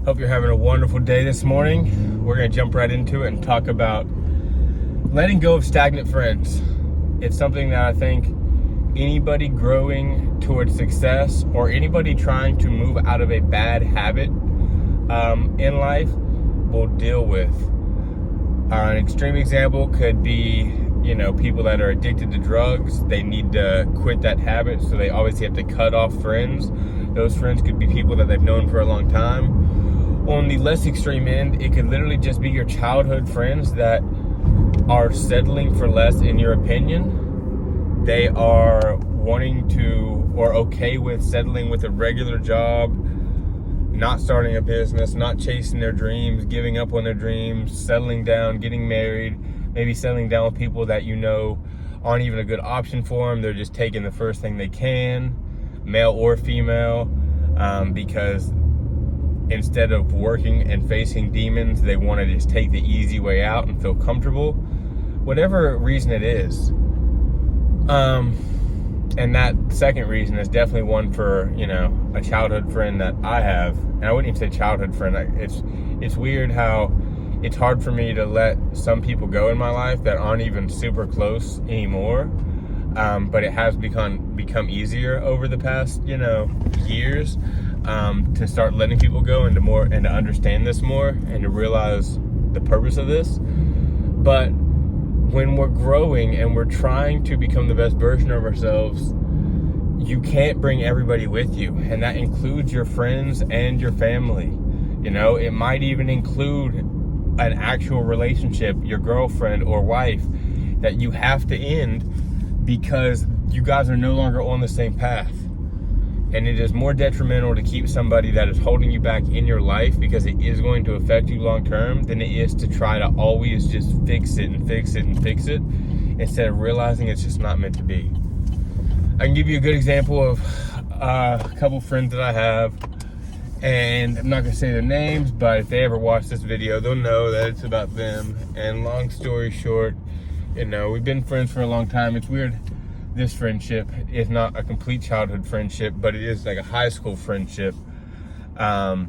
Hope you're having a wonderful day this morning. We're going to jump right into it and talk about letting go of stagnant friends. It's something that I think anybody growing towards success or anybody trying to move out of a bad habit in life will deal with. An extreme example could be, people that are addicted to drugs. They need to quit that habit, so they obviously have to cut off friends. Those friends could be people that they've known for a long time. On the less extreme end, it could literally just be your childhood friends that are settling for less in your opinion. They are wanting to or okay with settling with a regular job, not starting a business, not chasing their dreams, giving up on their dreams, settling down, getting married, maybe settling down with people that aren't even a good option for them. They're just taking the first thing they can, male or female, because instead of working and facing demons, they want to just take the easy way out and feel comfortable, whatever reason it is. And that second reason is definitely one for, a childhood friend that I have. And I wouldn't even say childhood friend. It's weird how it's hard for me to let some people go in my life that aren't even super close anymore. But it has become easier over the past, years, to start letting people go and to understand this more and to realize the purpose of this. But when we're growing and we're trying to become the best version of ourselves, you can't bring everybody with you, and that includes your friends and your family. It might even include an actual relationship, your girlfriend or wife, that you have to end because you guys are no longer on the same path. And it is more detrimental to keep somebody that is holding you back in your life, because it is going to affect you long term, than it is to try to always just fix it instead of realizing it's just not meant to be. I can give you a good example of a couple friends that I have, and I'm not going to say their names, but if they ever watch this video, they'll know that it's about them. And long story short, we've been friends for a long time. It's weird. This friendship is not a complete childhood friendship, but it is like a high school friendship. And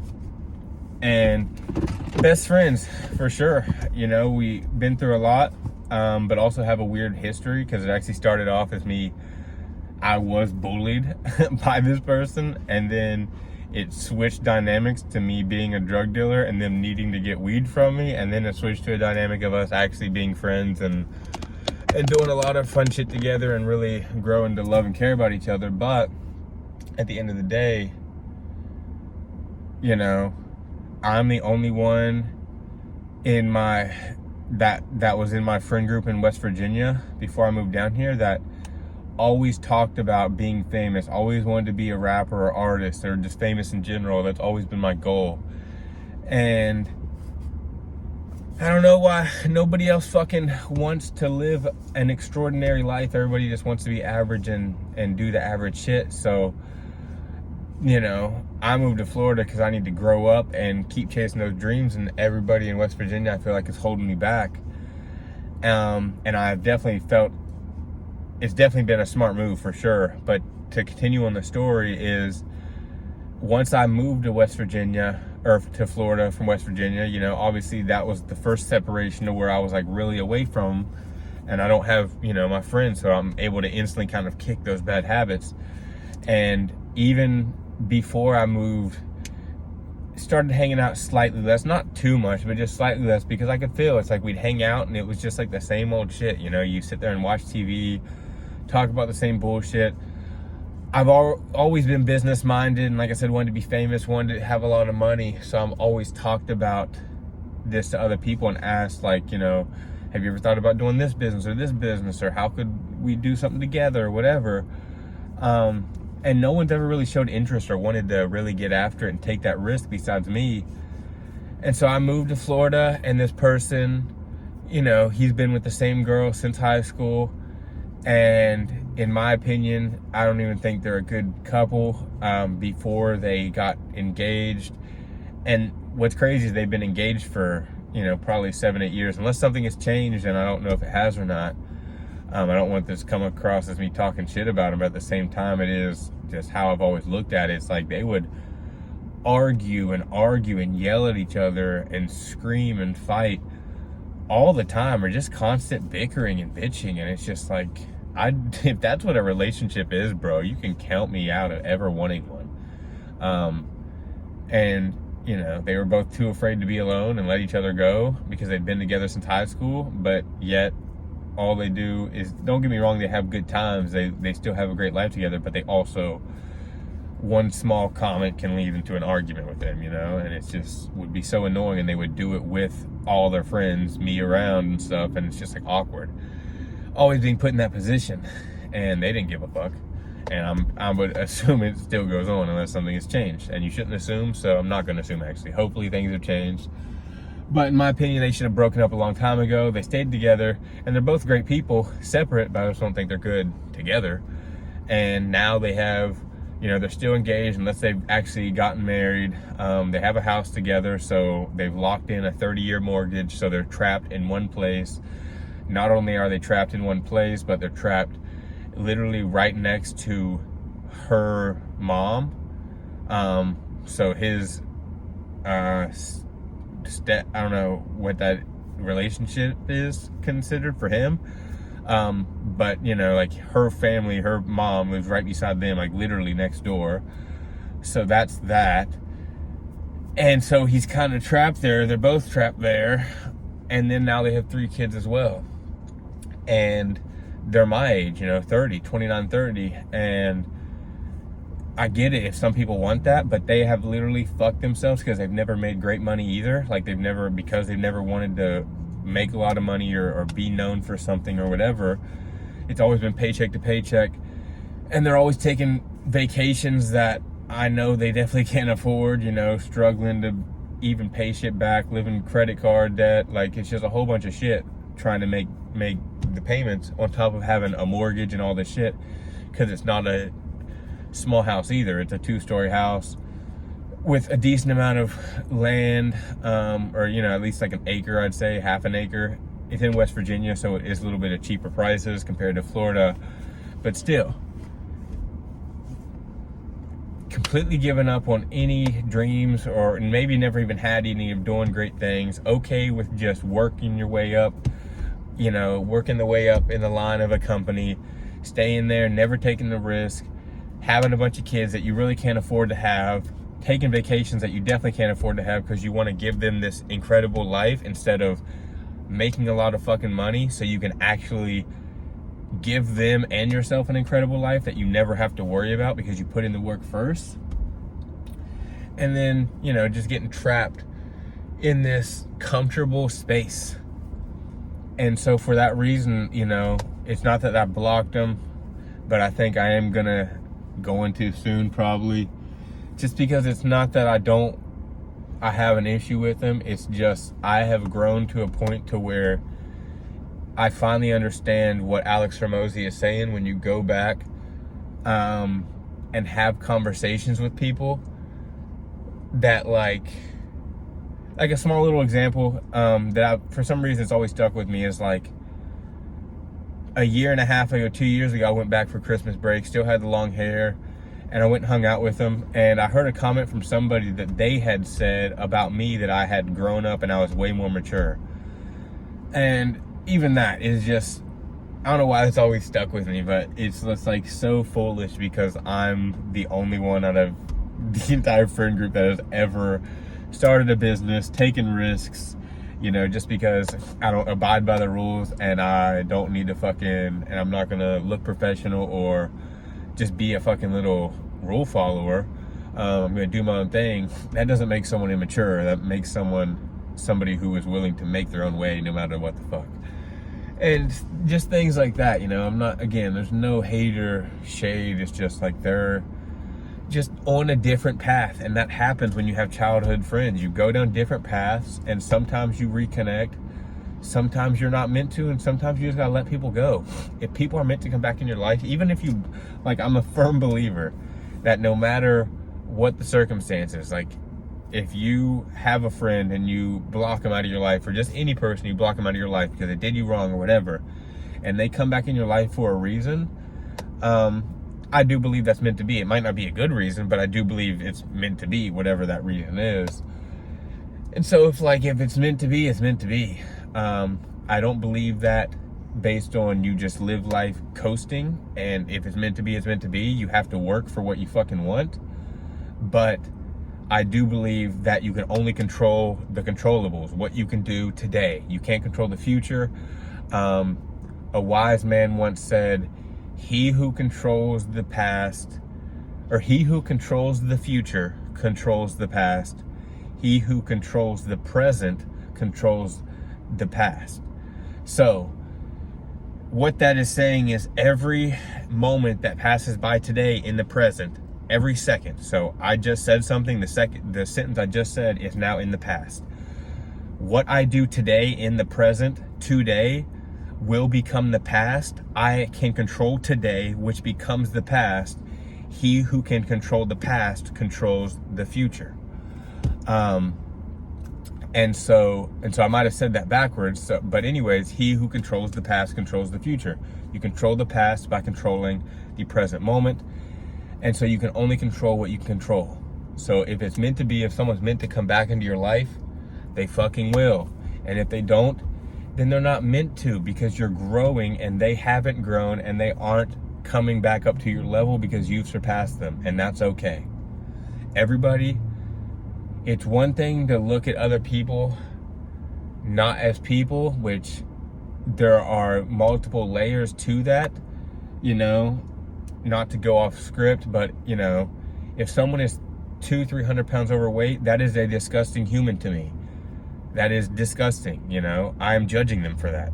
best friends for sure. We've been through a lot, but also have a weird history, because it actually started off as I was bullied by this person, and then it switched dynamics to me being a drug dealer and them needing to get weed from me, and then it switched to a dynamic of us actually being friends and doing a lot of fun shit together and really growing to love and care about each other. But at the end of the day, I'm the only one in that was in my friend group in West Virginia before I moved down here that always talked about being famous, always wanted to be a rapper or artist or just famous in general. That's always been my goal. And I don't know why nobody else fucking wants to live an extraordinary life. Everybody just wants to be average and do the average shit. So, I moved to Florida because I need to grow up and keep chasing those dreams, and everybody in West Virginia I feel like is holding me back. And I've definitely felt it's definitely been a smart move for sure. But to continue on the story is, once I moved to West Virginia, or to Florida from West Virginia, obviously that was the first separation to where I was like really away from, and I don't have, my friends, so I'm able to instantly kind of kick those bad habits. And even before I moved, started hanging out slightly less, not too much, but just slightly less, because I could feel it's like we'd hang out and it was just like the same old shit. You sit there and watch TV, talk about the same bullshit. I've always been business minded, and like I said, wanted to be famous, wanted to have a lot of money. So I'm always talked about this to other people and asked, like, have you ever thought about doing this business or this business, or how could we do something together or whatever? And no one's ever really showed interest or wanted to really get after it and take that risk besides me. And so I moved to Florida, and this person, he's been with the same girl since high school. And in my opinion, I don't even think they're a good couple before they got engaged. And what's crazy is they've been engaged for, probably 7-8 years, unless something has changed, and I don't know if it has or not. I don't want this to come across as me talking shit about them, but at the same time, it is just how I've always looked at it. It's like they would argue and yell at each other and scream and fight all the time, or just constant bickering and bitching. And it's just like, if that's what a relationship is, bro, you can count me out of ever wanting one. And you know, they were both too afraid to be alone and let each other go because they'd been together since high school, but yet all they do is, don't get me wrong, they have good times, they still have a great life together, but they also, one small comment can lead into an argument with them, you know, and it's just would be so annoying. And they would do it with all their friends, me around and stuff, and it's just like awkward, always being put in that position, and they didn't give a fuck. And I would assume it still goes on unless something has changed, and you shouldn't assume, so I'm not going to assume. Actually, hopefully things have changed, but in my opinion, they should have broken up a long time ago. They stayed together, and they're both great people, separate, but I just don't think they're good together. And now they have, you know, they're still engaged unless they've actually gotten married. They have a house together, so they've locked in a 30-year mortgage, so they're trapped in one place. Not only are they trapped in one place, but they're trapped literally right next to her mom. So his I don't know what that relationship is considered for him. But you know, like her family, her mom lives right beside them, like literally next door. So that's that. And so he's kind of trapped there. They're both trapped there. And then now they have 3 kids as well. And they're my age, you know, 29, 30. And I get it if some people want that, but they have literally fucked themselves because they've never made great money either. Like because they've never wanted to make a lot of money or be known for something or whatever. It's always been paycheck to paycheck. And they're always taking vacations that I know they definitely can't afford, you know, struggling to even pay shit back, living credit card debt. Like, it's just a whole bunch of shit trying to make the payments on top of having a mortgage and all this shit, because it's not a small house either. It's a 2-story house with a decent amount of land, or, you know, at least like an acre, I'd say, half an acre. It's in West Virginia, so it is a little bit of cheaper prices compared to Florida, but still, completely given up on any dreams, or maybe never even had any, of doing great things. Okay with just working your way up, you know, working the way up in the line of a company, staying there, never taking the risk, having a bunch of kids that you really can't afford to have, taking vacations that you definitely can't afford to have because you want to give them this incredible life instead of making a lot of fucking money so you can actually give them and yourself an incredible life that you never have to worry about because you put in the work first. And then, you know, just getting trapped in this comfortable space. And so for that reason, you know, it's not that I blocked them, but I think I am gonna go into soon probably, just because it's not that I have an issue with them. It's just I have grown to a point to where I finally understand what Alex Hormozi is saying when you go back and have conversations with people that like a small little example that for some reason it's always stuck with me is like a year and a half ago, 2 years ago, I went back for Christmas break, still had the long hair, and I went and hung out with them, and I heard a comment from somebody that they had said about me that I had grown up and I was way more mature. And even that is just, I don't know why it's always stuck with me, but it's like so foolish because I'm the only one out of the entire friend group that has ever started a business, taken risks, you know, just because I don't abide by the rules and I don't need to and I'm not gonna look professional or just be a fucking little rule follower. I'm gonna do my own thing. That doesn't make someone immature. That makes somebody who is willing to make their own way no matter what the fuck. And just things like that, you know. I'm not, again, there's no hate or shade. It's just like they're just on a different path, and that happens when you have childhood friends. You go down different paths, and sometimes you reconnect, sometimes you're not meant to, and sometimes you just gotta let people go. If people are meant to come back in your life, even if you, like, I'm a firm believer that no matter what the circumstances, like, if you have a friend and you block them out of your life, or just any person, you block them out of your life because they did you wrong or whatever, and they come back in your life for a reason, I do believe that's meant to be. It might not be a good reason, but I do believe it's meant to be, whatever that reason is. And so if it's meant to be, it's meant to be. I don't believe that based on you just live life coasting, and if it's meant to be, it's meant to be. You have to work for what you fucking want. But I do believe that you can only control the controllables, what you can do today. You can't control the future. A wise man once said, he who controls the past, or he who controls the future controls the past. He who controls the present controls the past. So what that is saying is every moment that passes by today in the present, every second. So I just said something, the sentence I just said is now in the past. What I do today in the present, today, will become the past. I can control today, which becomes the past. He who can control the past controls the future. And so I might have said that backwards. But anyways, he who controls the past controls the future. You control the past by controlling the present moment. And so you can only control what you can control. So if it's meant to be, if someone's meant to come back into your life, they fucking will. And if they don't, then they're not meant to, because you're growing and they haven't grown and they aren't coming back up to your level because you've surpassed them. And that's okay. Everybody, it's one thing to look at other people not as people, which there are multiple layers to that, not to go off script, but if someone is 200-300 pounds overweight, that is a disgusting human to me. That is disgusting. I am judging them for that.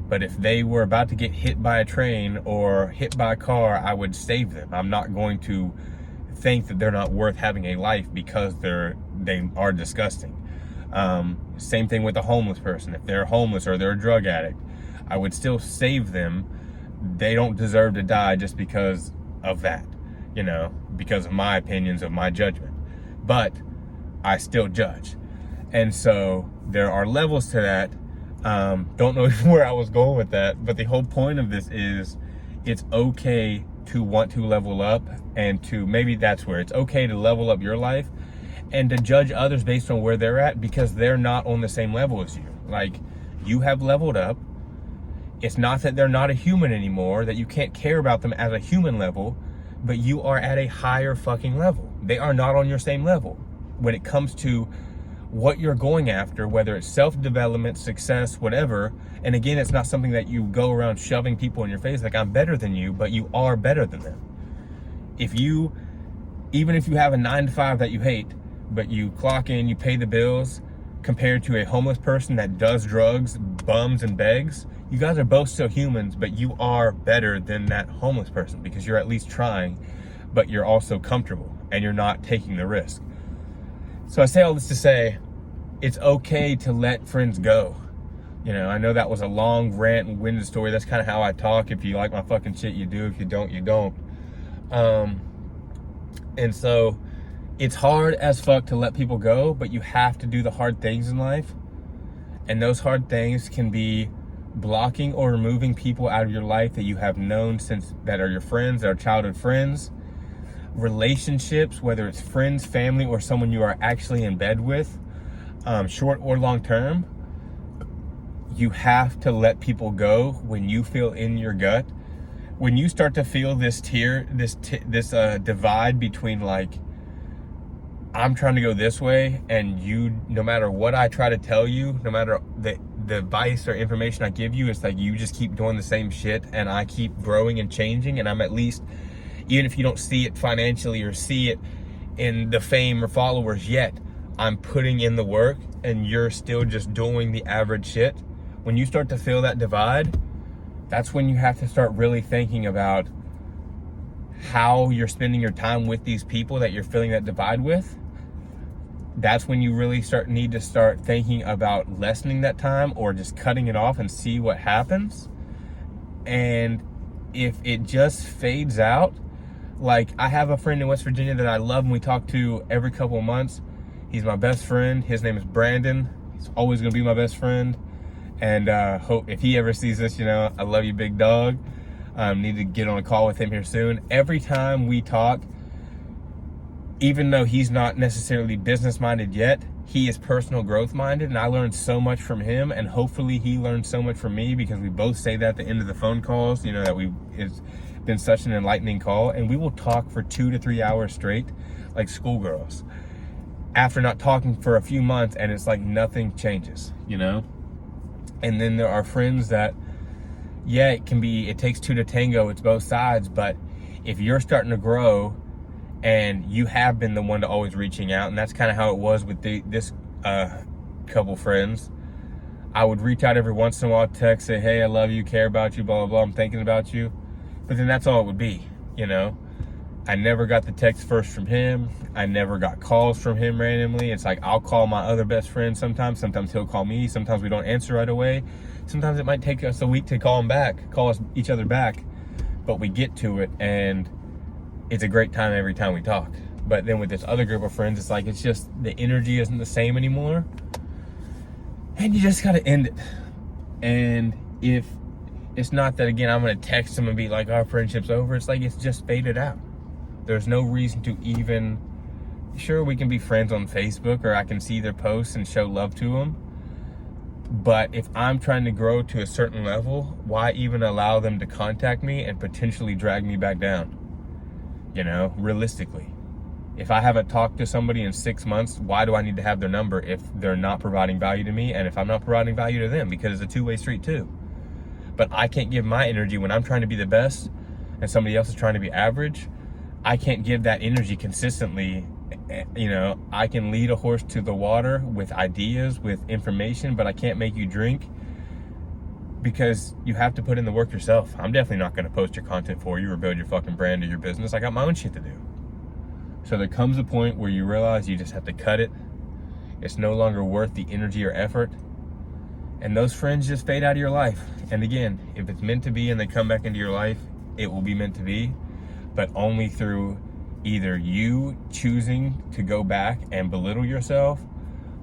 But if they were about to get hit by a train or hit by a car, I would save them. I'm not going to think that they're not worth having a life because they are disgusting. Same thing with a homeless person. If they're homeless or they're a drug addict, I would still save them. They don't deserve to die just because of that, because of my opinions, of my judgment. But I still judge. And so there are levels to that. Don't know where I was going with that, but the whole point of this is it's okay to want to level up, and maybe that's where it's okay to level up your life and to judge others based on where they're at, because they're not on the same level as you. Like, you have leveled up. It's not that they're not a human anymore, that you can't care about them as a human level, but you are at a higher fucking level. They are not on your same level when it comes to what you're going after, whether it's self-development, success, whatever. And again, it's not something that you go around shoving people in your face like, I'm better than you, but you are better than them. Even if you have a 9-to-5 that you hate, but you clock in, you pay the bills, compared to a homeless person that does drugs, bums, and begs, you guys are both still humans, but you are better than that homeless person because you're at least trying, but you're also comfortable and you're not taking the risk. So I say all this to say, it's okay to let friends go. I know that was a long rant and winded story. That's kind of how I talk. If you like my fucking shit, you do. If you don't, you don't. And so it's hard as fuck to let people go, but you have to do the hard things in life. And those hard things can be blocking or removing people out of your life that you have known since, that are your friends, that are childhood friends. Relationships, whether it's friends, family, or someone you are actually in bed with, short or long term, you have to let people go when you feel in your gut. When you start to feel this divide between, like, I'm trying to go this way, and you, no matter what I try to tell you, no matter the advice or information I give you, it's like you just keep doing the same shit, and I keep growing and changing, and I'm at least, even if you don't see it financially or see it in the fame or followers yet, I'm putting in the work, and you're still just doing the average shit. When you start to feel that divide, that's when you have to start really thinking about how you're spending your time with these people that you're feeling that divide with. That's when you really need to start thinking about lessening that time or just cutting it off and see what happens. And if it just fades out, like, I have a friend in West Virginia that I love and we talk to every couple of months. He's my best friend. His name is Brandon. He's always gonna be my best friend. And hope if he ever sees this, I love you, big dog. Need to get on a call with him here soon. Every time we talk, even though he's not necessarily business minded yet, he is personal growth minded, and I learned so much from him, and hopefully he learned so much from me, because we both say that at the end of the phone calls, you know, that it's been such an enlightening call, and we will talk for 2 to 3 hours straight like schoolgirls after not talking for a few months, and it's like nothing changes, you know. And then there are friends that, yeah, it takes two to tango, it's both sides, but if you're starting to grow and you have been the one to always reaching out, and that's kind of how it was with this couple friends. I would reach out every once in a while, text, say, hey, I love you, care about you, blah, blah, blah, I'm thinking about you. But then that's all it would be, you know? I never got the text first from him. I never got calls from him randomly. It's like, I'll call my other best friend sometimes he'll call me. Sometimes we don't answer right away. Sometimes it might take us a week to call each other back. But we get to it, and it's a great time every time we talk. But then with this other group of friends, it's like, it's just, the energy isn't the same anymore. And you just gotta end it. And if it's not that, again, I'm gonna text them and be like, our friendship's over. It's like, it's just faded out. There's no reason to even, sure, we can be friends on Facebook, or I can see their posts and show love to them. But if I'm trying to grow to a certain level, why even allow them to contact me and potentially drag me back down? You know, realistically, if I haven't talked to somebody in 6 months, why do I need to have their number if they're not providing value to me, and if I'm not providing value to them? Because it's a two-way street too. But I can't give my energy when I'm trying to be the best and somebody else is trying to be average. I can't give that energy consistently. You know, I can lead a horse to the water with ideas, with information, but I can't make you drink, because you have to put in the work yourself. I'm definitely not going to post your content for you or build your fucking brand or your business. I got my own shit to do. So there comes a point where you realize you just have to cut it. It's no longer worth the energy or effort. And those friends just fade out of your life. And again, if it's meant to be and they come back into your life, it will be meant to be, but only through either you choosing to go back and belittle yourself,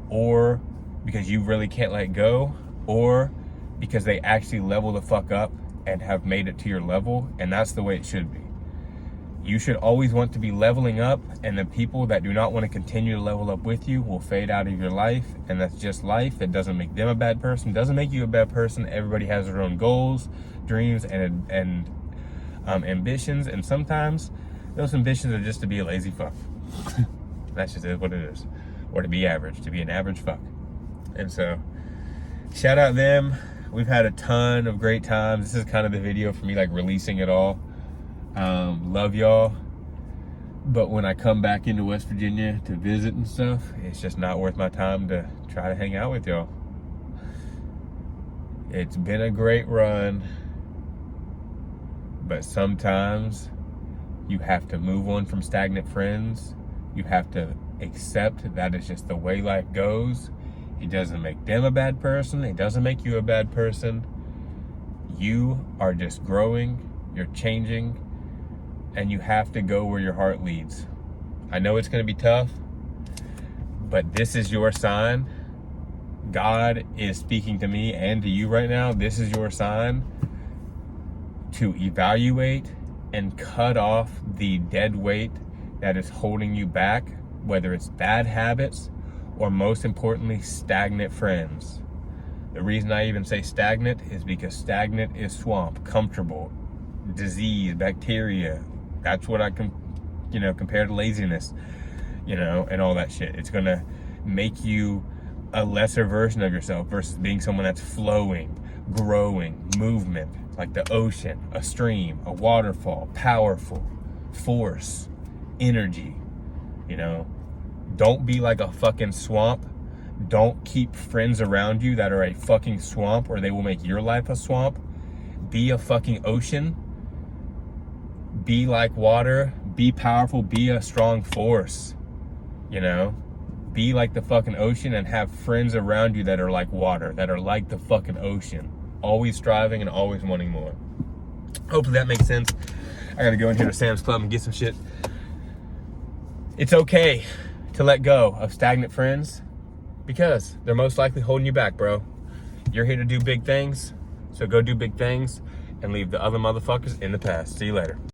or because you really can't let go, or because they actually level the fuck up and have made it to your level. And that's the way it should be. You should always want to be leveling up, and the people that do not want to continue to level up with you will fade out of your life, and that's just life. It doesn't make them a bad person, doesn't make you a bad person. Everybody has their own goals, dreams, and ambitions, and sometimes those ambitions are just to be a lazy fuck. That's just what it is. Or to be average, to be an average fuck. And so, shout out them. We've had a ton of great times. This is kind of the video for me, like releasing it all. Love y'all. But when I come back into West Virginia to visit and stuff, it's just not worth my time to try to hang out with y'all. It's been a great run, but sometimes you have to move on from stagnant friends. You have to accept that it's just the way life goes. It doesn't make them a bad person. It doesn't make you a bad person. You are just growing. You're changing. And you have to go where your heart leads. I know it's going to be tough, but this is your sign. God is speaking to me and to you right now. This is your sign to evaluate and cut off the dead weight that is holding you back, whether it's bad habits or, most importantly, stagnant friends. The reason I even say stagnant is because stagnant is swamp, comfortable, disease, bacteria. That's what I can, compare to laziness, and all that shit. It's gonna make you a lesser version of yourself versus being someone that's flowing, growing, movement, like the ocean, a stream, a waterfall, powerful, force, energy. Don't be like a fucking swamp. Don't keep friends around you that are a fucking swamp, or they will make your life a swamp. Be a fucking ocean. Be like water. Be powerful. Be a strong force. Be like the fucking ocean, and have friends around you that are like water, that are like the fucking ocean. Always striving and always wanting more. Hopefully that makes sense. I gotta go in here to Sam's Club and get some shit. It's okay to let go of stagnant friends, because they're most likely holding you back, bro. You're here to do big things, so go do big things. and leave the other motherfuckers in the past. See you later.